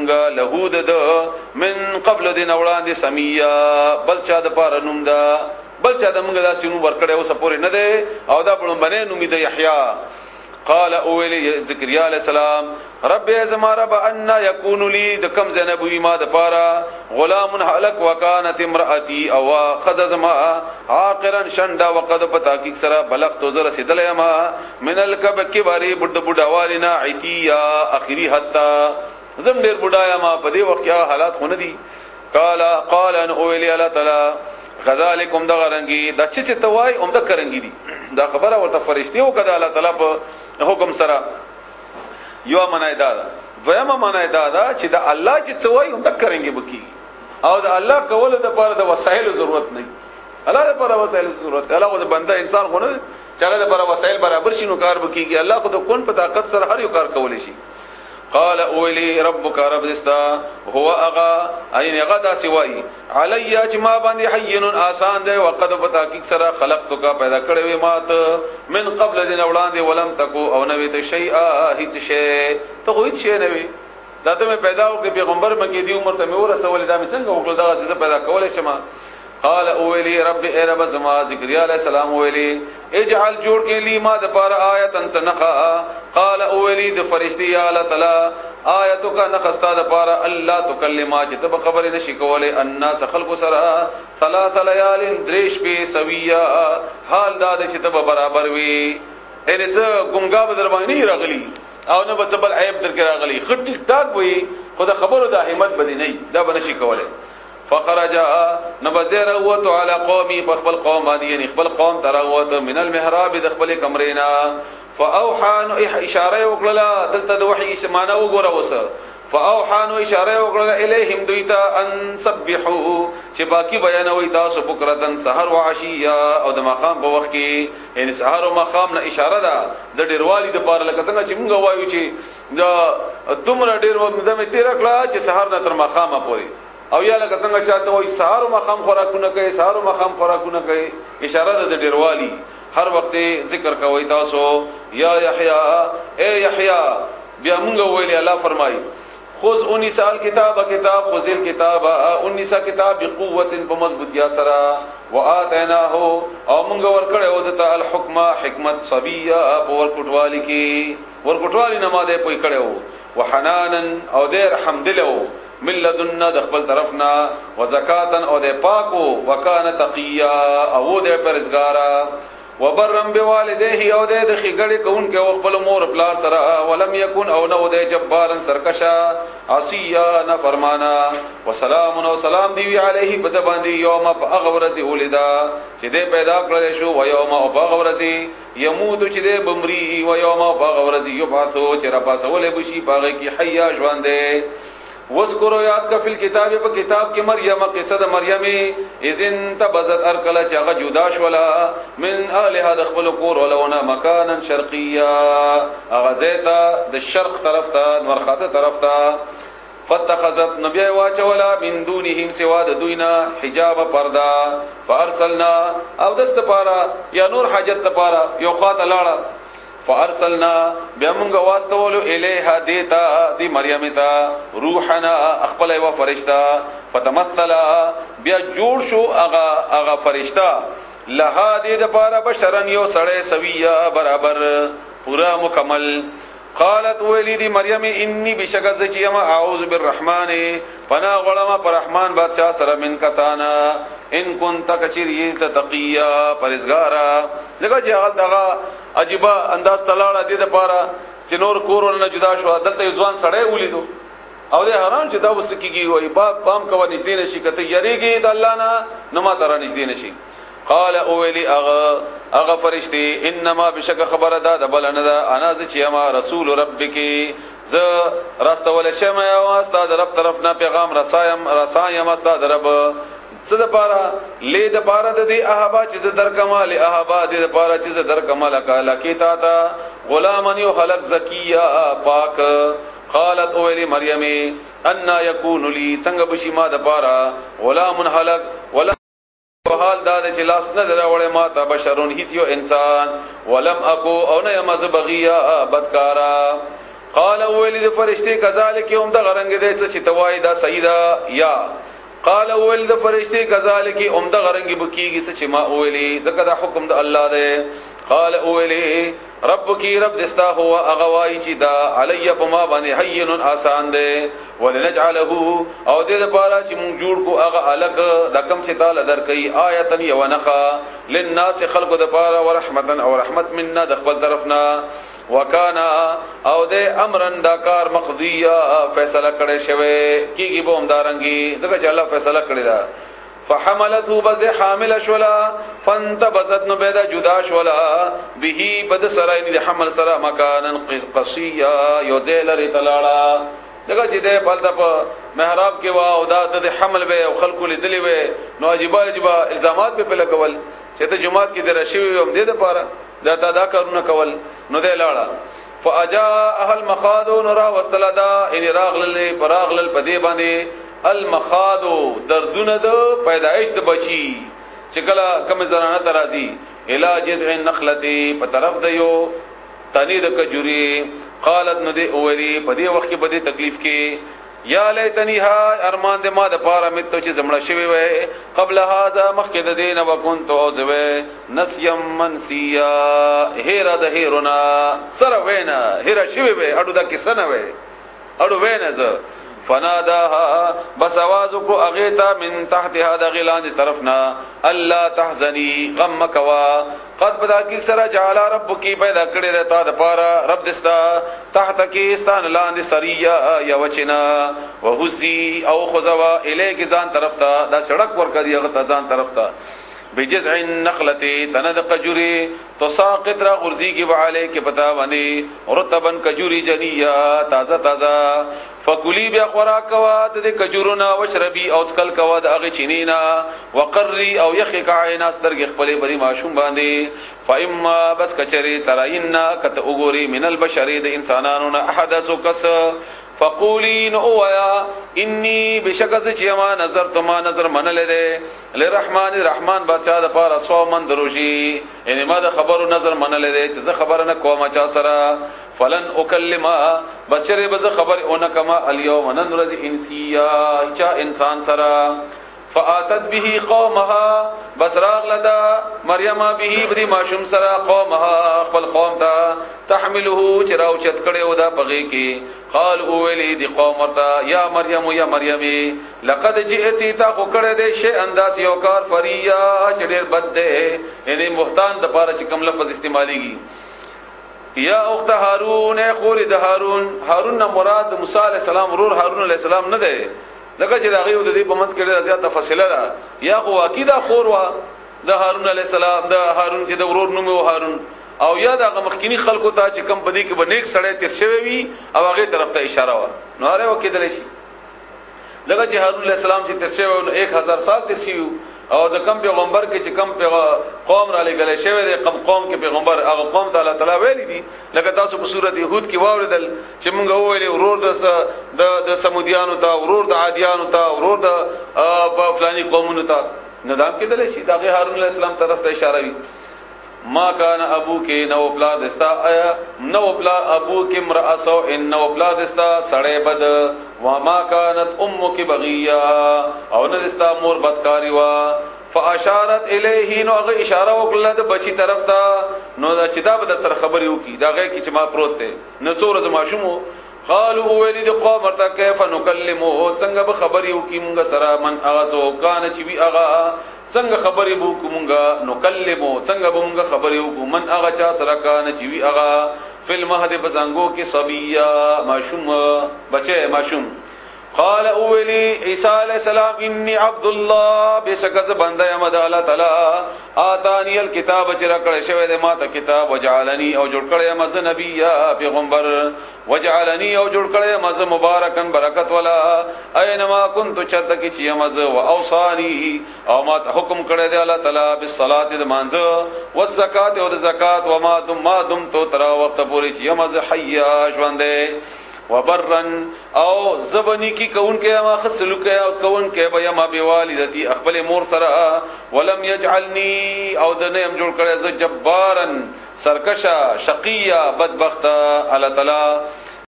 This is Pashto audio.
مونږه له د من قبل دین وړاندې سمیا بل چا د پاره نوم دا بل چا د مونږه داسې نوم ورکړی اوس پورې نه دی او دا بلومبنی نوم د یحیی. قال اولی زکریا علیہ السلام رب ازما رب ان یکون لی د کم زنب ما د پاره غلام هلك وكانت امراتي او خذزما عاقرا شندا وقد پتاکیک سرا بلغت زر سدلما من الكبر بډ بډوالنا عتیا اخری حتا زم ډیر بډایا ما په دې وخت کې حالات خونه دي. قال ان اولی الله تعالی غذالکم دغرنگی دا چې توای اوم د کرنگی دي دا خبره ورته فرشتي او کده الله تعالی په حکم سره یو منای دا ویما منای دا چې دا الله چې توای اوم د کرنگی بکی او دا الله کول د پاره د وسایل ضرورت نه الله د پاره وسایل ضرورت الله خو بنده انسان خو نه چې هغه د پاره وسایل برابر شي نو کار بکیږي الله خو د کون په طاقت سره هر یو کار کولی شي. قال اولی ربک رب دستا هو اغا این غدا سوای علی اجما باندې حین آسان دی وقد فتاکیک سرا خلقتک پیدا کړی مات من قبل دین وړاندې ولم تکو او نوی ته شیئا هیڅ شی ته هیڅ شی نه وی دا ته پیدا او پیغمبر مکه دی عمر ته مې ورسول دا مې څنګه وکړه دا څه پیدا کولای شم. قال اولی رب اے رب زما زکریا علیہ السلام اولی اجعل جوړ کې لی ما د پار آیتن سنخا. قال اولی د فرشتي یا الله تعالی آیتک نخستا د پار الله تکلما چې تب خبر نشي کوله الناس خلق سرا ثلاث لیال دریش په سویا حال دا چې تب برابر وي ان څه ګونګا بدر باندې راغلی او نه بچبل عیب در کې راغلی خټ ټیک ټاک وي خدا خبرو د همت بدی نه دا بنشي کوله. فخرج نبذر وت على قومي بخبل قوم باندې خپل قوم تراوت من المحراب دخل کمرینا فاوحى اشاره وکړه دلته د وحي معنا وګوره وسه فاوحى اشاره وکړه الیهم دویتا ان سبحوا چې باقی بیانوي تاسو بکرتن سحر او عشیا او د مقام په وخت کې یعنی سحر او مقام نه اشاره ده د ډیروالي د پاره لکه څنګه چې موږ وایو چې دا دومره ډیر وخت زمې تیر کړه چې سحر نه تر مقامه پوري او یا لکه څنګه چاته وای سحر او مقام خوراکونه کوي سحر او مقام خوراکونه کوي اشاره ده د ډیروالي هر وخت ذکر کوي تاسو یا یحیی اے یحیی بیا موږ ویلي الله فرمایي خذ انسا الكتاب کتاب خذ الكتاب انسا کتاب بقوت بمضبوطیا سرا واتیناه او موږ ورکړې او د الحکم حکمت صبیا په ورکټوالي کې ورکټوالي نه ماده پوي کړو وحنانا او دې رحم دلو من لدنا د خپل طرفنا وزکاتن او د پاکو وکانه تقیا او د پرزګارا وبرم بوالديه او د خګړې کون کې خپل مور پلار سره ولم يكن او نو د جبارن سرکشا عصیا نفرمانا وسلام او سلام دی علیه بد باندې یوم اغورت ولدا چې د پیدا کړل شو و یوم او اغورت يموت چې د بمری و یوم او اغورت یبعثو چې را پاسول بشي باغ کې حیا ژوندې. وذکروا یاد کا فل کتاب په کتاب کې مریم قصه د مریم اذن تبذت ارکل چې هغه جدا شولا من اهلها د خپل کور ولونه مکانا شرقیا هغه زیتا د شرق طرف ته مرخاته طرف ته فتخذت نبی واچولا من دونهم سوا د دوینا حجاب پردا فارسلنا او دست پارا یا نور حاجت پارا یو خاطه لاړه فارسلنا بیا موږ واستولو الیها دیتا دی مریم تا روحنا خپل و فرشتہ فتمثل بیا جوړ شو اغا فرشتہ لها دې د پاره بشرن یو سړی سویا برابر پورا مکمل. قالت ولید مریم انی بشکز چیما اعوذ بالرحمن پنا غلما پر رحمان بادشاہ سره من کتانا ان كنت کچریت تقیا پرزګارا لکه چې حال دغه عجیب انداز تلاړه دي د پاره چې نور کورونه جدا شو دلته ځوان سړی ولیدو او د حرام چې دا وسکیږي وای پام کوه نږدې نشي کته یریږي د الله نه نما تر نږدې نشي. قال اولی اغا فرشتی انما بشک خبر دا بل نه دا انا ز چې ما رسول ربک ز راستول شم او استاد رب طرف نه پیغام رسایم استاد رب څه د پاره لید پاره د دې احبا چې در کمال احبا د پاره چې در کمال کالا کیتا تا غلامن یو خلق زکیه پاک. قالت اولی مریم ان یکون لی څنګه بشی ما د پاره غلام خلق ولا حال دا چې لاس نه دراوړې ما ته بشرون هیڅ یو انسان ولم اكو او نه مز بغیا بدکارا. قال ولید فرشتي كذلك هم د غرنګ دې چې توای دا سیدا یا قال ولید فرشتي كذلك هم د غرنګ بکیږي چې ما ویلي ځکه دا حکم د الله دی قال اولی ربکی رب دستا هو اغوای چې دا علی پما باندې حین آسان دی ولنجعله او دې لپاره چې مونږ جوړ کو هغه الک د کم چې تعالی درکې آیتن یو نخا للناس خلق د لپاره ورحمتا او رحمت منا د خپل طرفنا وکانا او دې امرن دا کار مقضیه فیصله کړي شوی کیږي به هم دارنګي دغه چې الله فیصله کړی دا فحملته بذ حامل شولا فانتبذت نبدا جدا شولا به بد سراین د حمل سرا مکانن قصیا یذل رتلاړه دغه چې د پالته په محراب کې وا او د حمل به او خلق لیدلی وي نو عجيبه الزامات په لګول چې ته جمعات کې درشوي هم دې د پاره دا کارونه کول نو دې لاړه فاجاء اهل مخاذ نرا واستلدا ان راغل پراغل پدی باندې المخاذ دردونه د پیدائش د بچی چې کله کوم زنانه ترازی الا جزع النخلتی په طرف د یو تنی د کجوري قالت ندی اولی په دې وخت کې په دې تکلیف کې یا لیتنی ها ارمان د ما د پاره مت چې زمړه شوی وای قبل هذا مخکې د دین وکنت اوزوه نسیم منسیا هیرا د هیرونا سره وینا هیرا شوی وای اډو د کیسنه وای اډو وینا ز فناداها بس आवाज کو اغیتا من تحت هذا غلان طرفنا الله تحزني غم کوا قد بدا کی سرا جعل ربک پیدا کړی د تا د پارا رب دستا تحت کی استان لاند سریا یا وچنا وهزي او خذوا الیک ځان طرف تا دا سړک ورکړي هغه ځان طرف تا بجزع النخلة تند قجوري تساقط را غرزي کی وعليه کی پتا باندې رطبن قجوري جنيا تازه تازه فکلی بیا خوراک کوا د کجورنا وشربي او اسکل کوا د اغه چینینا وقري او يخك عینا سترګ خپل بری ماشوم باندې فاما بس کچري تراینا کت وګوري من البشر د انسانانو احدث کس فقولي نويا اني بشکز چې ما نظر ما نظر منل دي لرحمان الرحمن بادشاہ د پاره سو من دروشي یعنی ما د خبرو نظر منل دي چې خبر نه کوم چا سره فلن اکلم بشر بز خبر اونکما اليوم ننرز انسیا چا انسان سرا فاتت به قومها بسراغ لدا مریم به بدی ماشوم سرا قومها خپل قوم تا تحمله چراو چت کړي ودا پغي کې قال اولی دی قوم ورتا یا مریم لقد جئتی تا خو کړه دې شی انداز یو کار فریا چډیر بد ده یعنی مختان د پاره چې کوم لفظ استعماليږي یا اخت هارون خور د هارون نه مراد موسی علی السلام ورور هارون علی السلام نه ده ځکه چې دا غيو د دې په منځ کې زیاته فاصله ده یا خو عقیده خور وا د هارون علی السلام د هارون چې د ورور نوم و هارون او یا د مخکینی خلکو ته چې کم بدی کې بنیک سړی تیر شوی وي او هغه طرف ته اشاره و نو هغه وکیدل شي دغه چې هارون علی السلام چې تیر شوی نو 1000 سال تیر شوی او د کم پیغمبر کې چې کم قوم را لګل شوی دی قوم کې پیغمبر هغه قوم ته الله تعالی ویلي دي لکه تاسو په سورته یهود کې واوریدل چې موږ ویلي ورور د سمودیانو ته ورور د عادیانو ته ورور د فلاني قومونو ته ندام کېدل شي دا هارون علیه السلام طرف ته اشاره وي ما کان ابو کې نو پلا دستا نو پلا ابو کې مراسو ان نو پلا دستا سړې بد وما كانت امك بغيا او نه دستا مور بدکاری وا فاشارت الیه نو هغه اشاره وکړه د بچی طرف ته نو دا چې دا به سره خبري وکي دا غي کې چې ما پروت ته نو څور د ماشومو قالوا ولید قوم ارتا كيف نكلمه څنګه به خبري وکي مونږ سره من اغه کان چې وی اغه څنګه خبرې بو کومګه نو کلمو څنګه بومګه خبرې وکم من هغه چا سره کان چې وی هغه فلم هده بزنګو کې صبیا ماشوم بچي ماشوم قال اولی عیسی علیہ السلام انی عبد الله بشکز بنده یم د الله تعالی آتانی الکتاب چې راکړی شوی د ماته کتاب وجعلنی او جوړ کړی مز نبی پیغمبر وجعلنی او جوړ کړی مز مبارکن برکت والا اينما كنت چرته کې چې مز او اوصانی او ما حکم کړی دی الله تعالی بالصلاه د مانځه والزکات او د زکات و ما دم تو تر وخت پورې چې مز حیا ژوندې وبرن او زبنی کی کون کې ما خصلو کې او کون کې بیا ما بوالدتی خپل مور سره ولم يجعلني او د نیم جوړ کړی ز جبارن سرکشا شقیا بدبخت الله تعالی